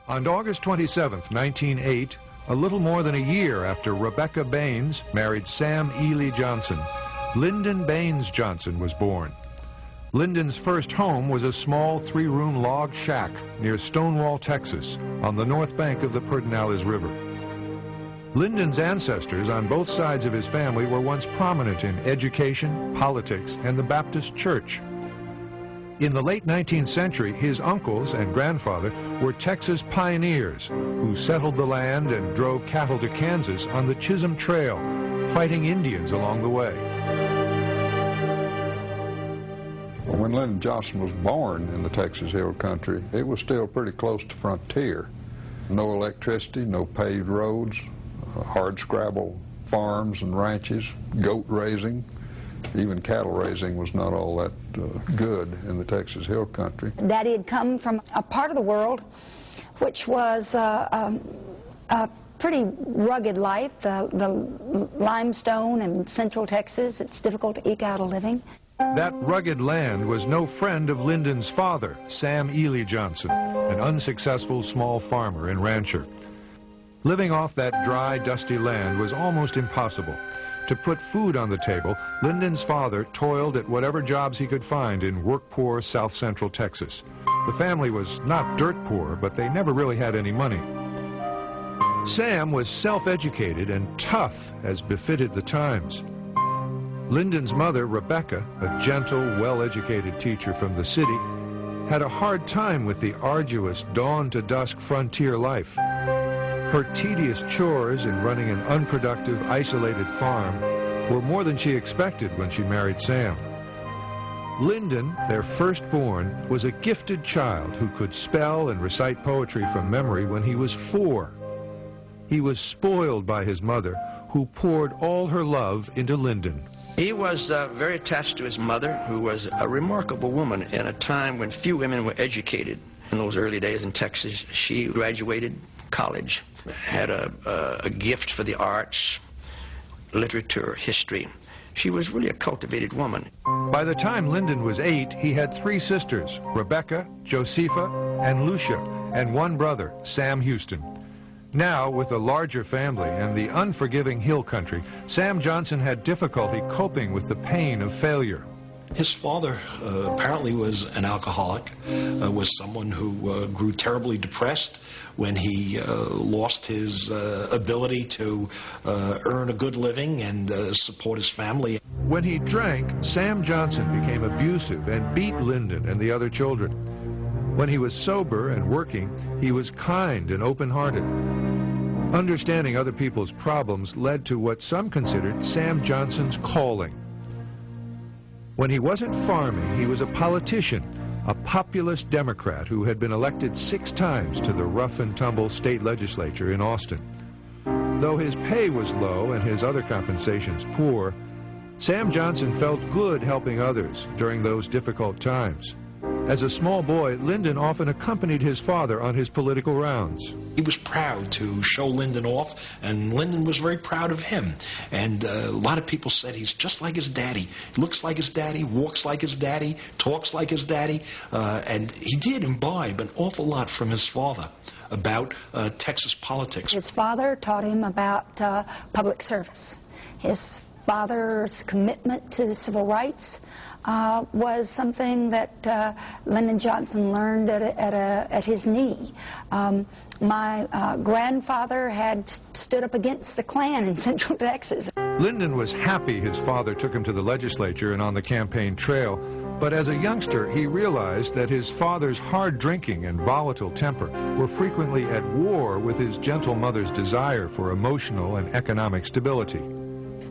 On August 27, 1908, a little more than a year after Rebecca Baines married Sam Ely Johnson, Lyndon Baines Johnson was born. Lyndon's first home was a small three-room log shack near Stonewall, Texas, on the north bank of the Pedernales River. Lyndon's ancestors on both sides of his family were once prominent in education, politics, and the Baptist Church. In the late 19th century, his uncles and grandfather were Texas pioneers who settled the land and drove cattle to Kansas on the Chisholm Trail, fighting Indians along the way. When Lyndon Johnson was born in the Texas Hill Country, it was still pretty close to frontier. No electricity, no paved roads, hard scrabble farms and ranches, goat raising. Even cattle raising was not all that good in the Texas Hill Country. Daddy had come from a part of the world which was a pretty rugged life, the limestone in central Texas. It's difficult to eke out a living. That rugged land was no friend of Lyndon's father, Sam Ely Johnson, an unsuccessful small farmer and rancher. Living off that dry, dusty land was almost impossible. To put food on the table, Lyndon's father toiled at whatever jobs he could find in work-poor South Central Texas. The family was not dirt poor, but they never really had any money. Sam was self-educated and tough, as befitted the times. Lyndon's mother, Rebecca, a gentle, well-educated teacher from the city, had a hard time with the arduous dawn-to-dusk frontier life. Her tedious chores in running an unproductive, isolated farm were more than she expected when she married Sam. Lyndon, their firstborn, was a gifted child who could spell and recite poetry from memory when he was 4. He was spoiled by his mother, who poured all her love into Lyndon. He was very attached to his mother, who was a remarkable woman in a time when few women were educated. In those early days in Texas, she graduated college, had a gift for the arts, literature, history. She was really a cultivated woman. By the time Lyndon was 8, he had 3 sisters, Rebecca, Josepha, and Lucia, and 1 brother, Sam Houston. Now, with a larger family and the unforgiving hill country, Sam Johnson had difficulty coping with the pain of failure. His father apparently was an alcoholic, was someone who grew terribly depressed when he lost his ability to earn a good living and support his family. When he drank, Sam Johnson became abusive and beat Lyndon and the other children. When he was sober and working, he was kind and open-hearted. Understanding other people's problems led to what some considered Sam Johnson's calling. When he wasn't farming, he was a politician, a populist Democrat who had been elected 6 times to the rough-and-tumble state legislature in Austin. Though his pay was low and his other compensations poor, Sam Johnson felt good helping others during those difficult times. As a small boy, Lyndon often accompanied his father on his political rounds. He was proud to show Lyndon off, and Lyndon was very proud of him. And a lot of people said he's just like his daddy. He looks like his daddy, walks like his daddy, talks like his daddy. And he did imbibe an awful lot from his father about Texas politics. His father taught him about public service. His father's commitment to civil rights was something that Lyndon Johnson learned at his knee. My grandfather had stood up against the Klan in Central Texas. Lyndon was happy his father took him to the legislature and on the campaign trail, but as a youngster he realized that his father's hard drinking and volatile temper were frequently at war with his gentle mother's desire for emotional and economic stability.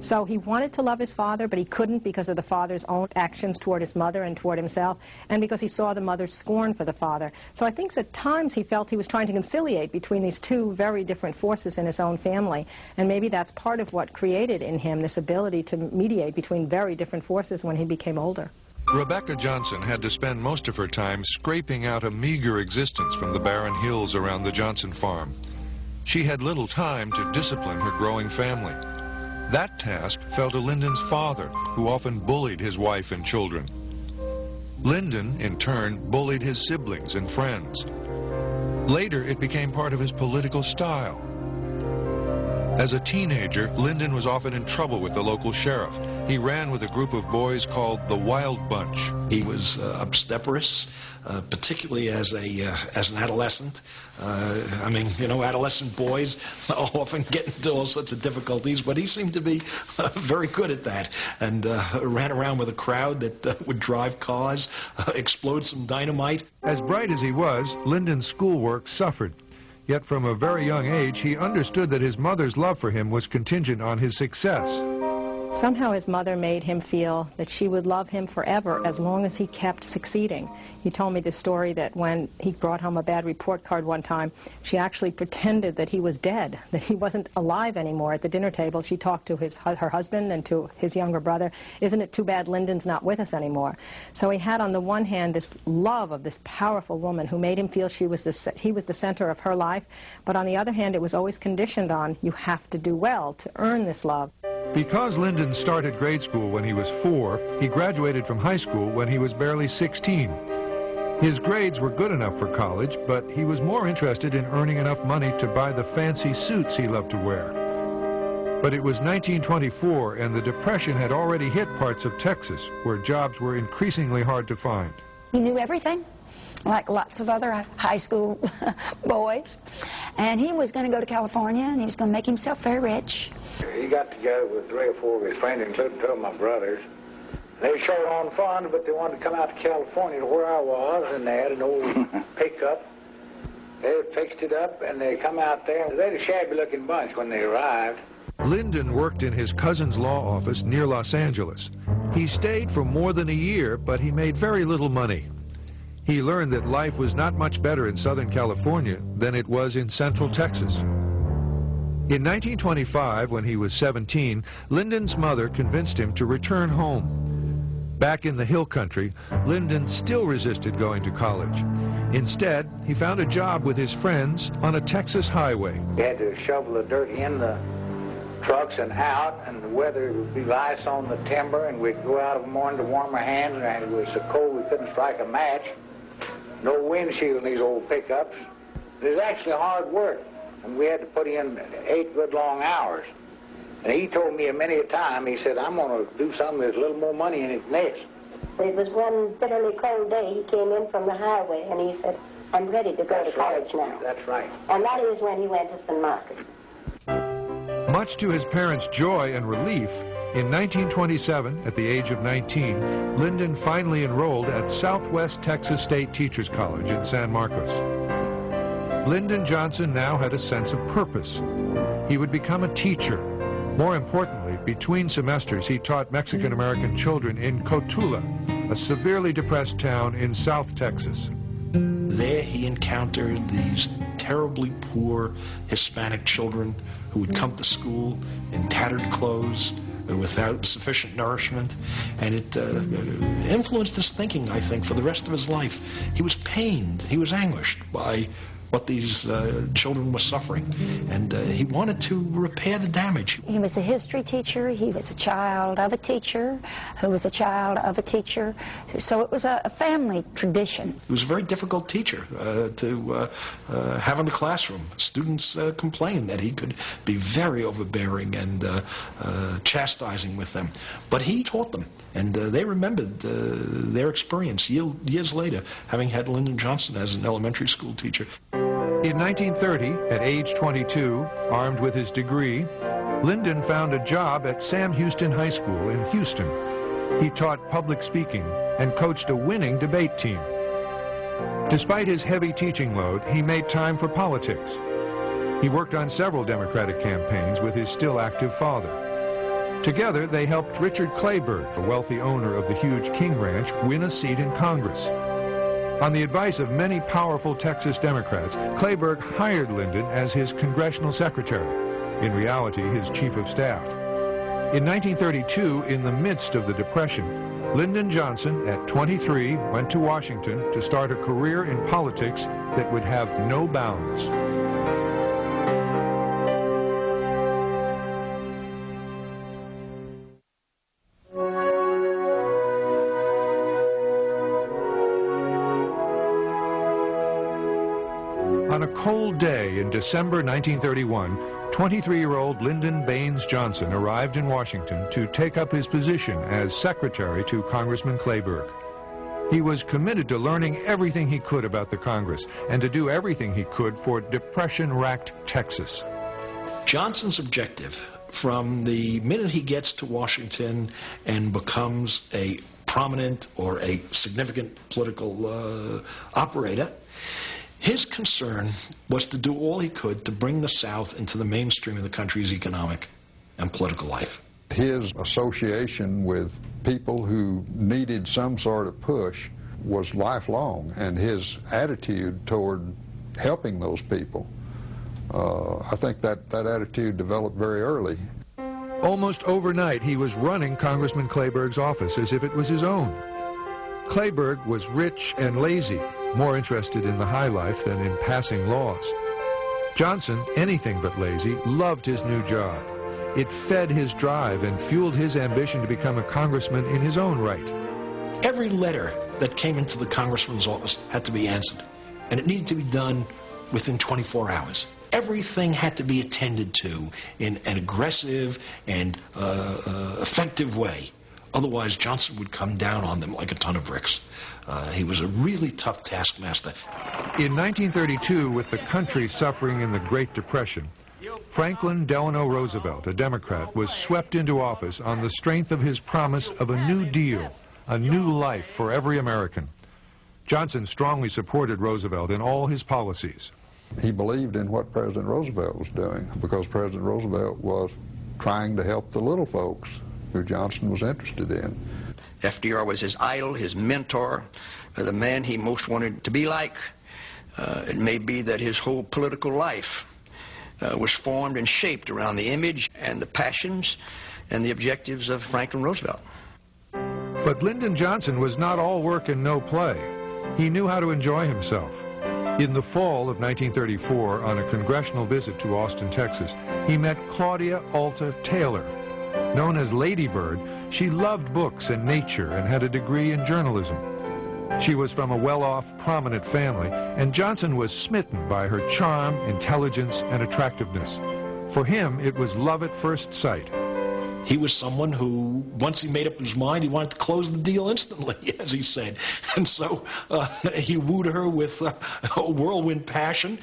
So he wanted to love his father, but he couldn't because of the father's own actions toward his mother and toward himself, and because he saw the mother's scorn for the father. So I think at times he felt he was trying to conciliate between these 2 very different forces in his own family, and maybe that's part of what created in him this ability to mediate between very different forces when he became older. Rebecca Johnson had to spend most of her time scraping out a meager existence from the barren hills around the Johnson farm. She had little time to discipline her growing family. That task fell to Lyndon's father, who often bullied his wife and children. Lyndon, in turn, bullied his siblings and friends. Later, it became part of his political style. As a teenager, Lyndon was often in trouble with the local sheriff. He ran with a group of boys called the Wild Bunch. He was obstreperous, particularly as an adolescent. I mean, you know, adolescent boys often get into all sorts of difficulties, but he seemed to be very good at that, and ran around with a crowd that would drive cars, explode some dynamite. As bright as he was, Lyndon's schoolwork suffered. Yet from a very young age, he understood that his mother's love for him was contingent on his success. Somehow his mother made him feel that she would love him forever as long as he kept succeeding. He told me the story that when he brought home a bad report card one time, she actually pretended that he was dead, that he wasn't alive anymore. At the dinner table, she talked to her husband and to his younger brother, "Isn't it too bad Lyndon's not with us anymore?" So he had on the one hand this love of this powerful woman who made him feel he was the center of her life, but on the other hand, it was always conditioned on, you have to do well to earn this love. Because Lyndon started grade school when he was 4, he graduated from high school when he was barely 16. His grades were good enough for college, but he was more interested in earning enough money to buy the fancy suits he loved to wear. But it was 1924, and the Depression had already hit parts of Texas, where jobs were increasingly hard to find. He knew everything, like lots of other high school boys. And he was going to go to California, and he was going to make himself very rich. He got together with 3 or 4 of his friends, including 2 of my brothers. They were short on funds, but they wanted to come out to California to where I was, and they had an old pickup. They had fixed it up, and they come out there. They had a shabby-looking bunch when they arrived. Lyndon worked in his cousin's law office near Los Angeles. He stayed for more than a year, but he made very little money. He learned that life was not much better in Southern California than it was in Central Texas. In 1925, when he was 17, Lyndon's mother convinced him to return home. Back in the hill country, Lyndon still resisted going to college. Instead, he found a job with his friends on a Texas highway. We had to shovel the dirt in the trucks and out, and the weather would be ice on the timber, and we'd go out of the morning to warm our hands, and it was so cold we couldn't strike a match. No windshield in these old pickups. It was actually hard work, and we had to put in 8 good long hours. And he told me many a time, he said, I'm going to do something there's a little more money in it than this. It was one bitterly cold day. He came in from the highway, and he said, I'm ready to go to college now. That's right. And that is when he went to St. Marcus. Much to his parents' joy and relief, in 1927, at the age of 19, Lyndon finally enrolled at Southwest Texas State Teachers College in San Marcos. Lyndon Johnson now had a sense of purpose. He would become a teacher. More importantly, between semesters, he taught Mexican-American children in Cotula, a severely depressed town in South Texas. There he encountered these terribly poor Hispanic children who would come to school in tattered clothes, without sufficient nourishment, and it influenced his thinking, I think, for the rest of his life. He was pained, he was anguished by what these children were suffering, and he wanted to repair the damage. He was a history teacher. He was a child of a teacher who was a child of a teacher. So it was a family tradition. He was a very difficult teacher to have in the classroom. Students complained that he could be very overbearing and chastising with them. But he taught them, and they remembered their experience years later, having had Lyndon Johnson as an elementary school teacher. In 1930, at age 22, armed with his degree, Lyndon found a job at Sam Houston High School in Houston. He taught public speaking and coached a winning debate team. Despite his heavy teaching load, he made time for politics. He worked on several Democratic campaigns with his still active father. Together, they helped Richard Clayburgh, the wealthy owner of the huge King Ranch, win a seat in Congress. On the advice of many powerful Texas Democrats, Clayburgh hired Lyndon as his congressional secretary, in reality his chief of staff. In 1932, in the midst of the Depression, Lyndon Johnson, at 23, went to Washington to start a career in politics that would have no bounds. On On a cold day in December 1931, 23-year-old Lyndon Baines Johnson arrived in Washington to take up his position as secretary to Congressman Clayburgh. He was committed to learning everything he could about the Congress and to do everything he could for depression-racked Texas. Johnson's objective, from the minute he gets to Washington and becomes a prominent or a significant political operator, his concern was to do all he could to bring the South into the mainstream of the country's economic and political life. His association with people who needed some sort of push was lifelong, and his attitude toward helping those people, I think that attitude developed very early. Almost overnight, he was running Congressman Clayburgh's office as if it was his own. Clayburgh was rich and lazy, more interested in the high life than in passing laws. Johnson, anything but lazy, loved his new job. It fed his drive and fueled his ambition to become a congressman in his own right. Every letter that came into the congressman's office had to be answered, and it needed to be done within 24 hours. Everything had to be attended to in an aggressive and effective way. Otherwise, Johnson would come down on them like a ton of bricks. He was a really tough taskmaster. In 1932, with the country suffering in the Great Depression, Franklin Delano Roosevelt, a Democrat, was swept into office on the strength of his promise of a New Deal, a new life for every American. Johnson strongly supported Roosevelt in all his policies. He believed in what President Roosevelt was doing because President Roosevelt was trying to help the little folks who Johnson was interested in. FDR was his idol, his mentor, the man he most wanted to be like. It may be that his whole political life was formed and shaped around the image and the passions and the objectives of Franklin Roosevelt. But Lyndon Johnson was not all work and no play. He knew how to enjoy himself. In the fall of 1934, on a congressional visit to Austin, Texas, he met Claudia Alta Taylor. Known as Lady Bird, she loved books and nature and had a degree in journalism. She was from a well-off, prominent family, and Johnson was smitten by her charm, intelligence, and attractiveness. For him, it was love at first sight. He was someone who, once he made up his mind, he wanted to close the deal instantly, as he said. And so he wooed her with a whirlwind passion.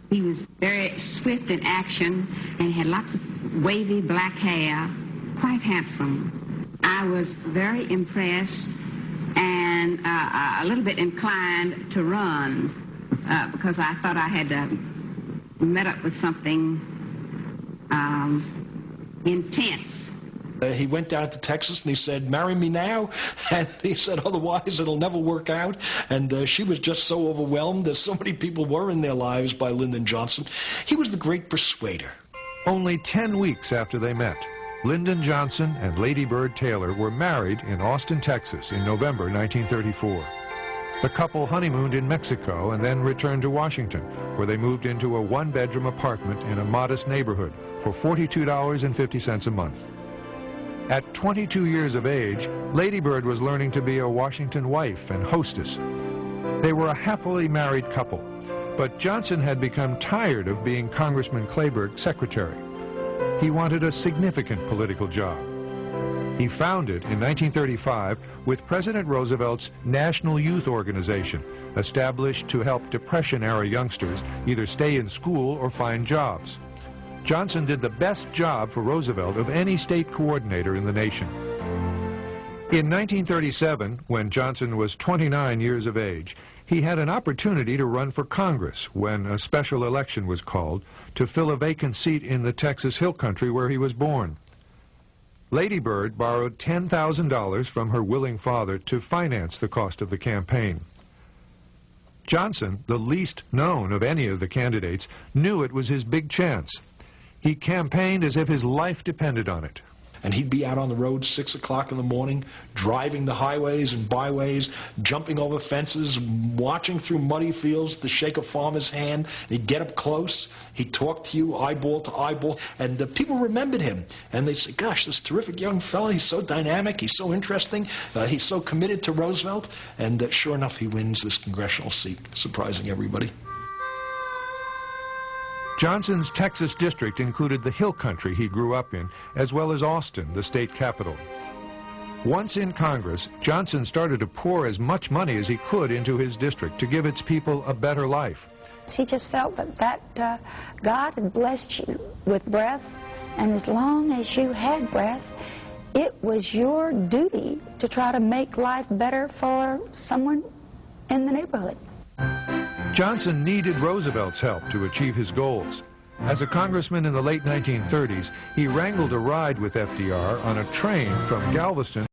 He was very swift in action and had lots of wavy black hair, quite handsome. I was very impressed and a little bit inclined to run because I thought I had met up with something intense. He went down to Texas and he said, "Marry me now," and he said, "Otherwise it'll never work out." And she was just so overwhelmed, as so many people were in their lives, by Lyndon Johnson. He was the great persuader. Only 10 weeks after they met, Lyndon Johnson and Lady Bird Taylor were married in Austin, Texas in November 1934. The couple honeymooned in Mexico and then returned to Washington, where they moved into a one-bedroom apartment in a modest neighborhood for $42.50 a month. At 22 years of age, Lady Bird was learning to be a Washington wife and hostess. They were a happily married couple, but Johnson had become tired of being Congressman Clayburgh's secretary. He wanted a significant political job. He founded, in 1935, with President Roosevelt's National Youth Organization, established to help Depression-era youngsters either stay in school or find jobs. Johnson did the best job for Roosevelt of any state coordinator in the nation. In 1937, when Johnson was 29 years of age, he had an opportunity to run for Congress when a special election was called to fill a vacant seat in the Texas Hill Country where he was born. Lady Bird borrowed $10,000 from her willing father to finance the cost of the campaign. Johnson, the least known of any of the candidates, knew it was his big chance. He campaigned as if his life depended on it. And he'd be out on the road 6 o'clock in the morning, driving the highways and byways, jumping over fences, watching through muddy fields to shake a farmer's hand. He'd get up close. He'd talk to you eyeball to eyeball. And people remembered him. And they'd say, "Gosh, this terrific young fella, he's so dynamic, he's so interesting, he's so committed to Roosevelt." And sure enough, he wins this congressional seat, surprising everybody. Johnson's Texas district included the hill country he grew up in, as well as Austin, the state capital. Once in Congress, Johnson started to pour as much money as he could into his district to give its people a better life. He just felt that God had blessed you with breath, and as long as you had breath, it was your duty to try to make life better for someone in the neighborhood. Johnson needed Roosevelt's help to achieve his goals. As a congressman in the late 1930s, he wrangled a ride with FDR on a train from Galveston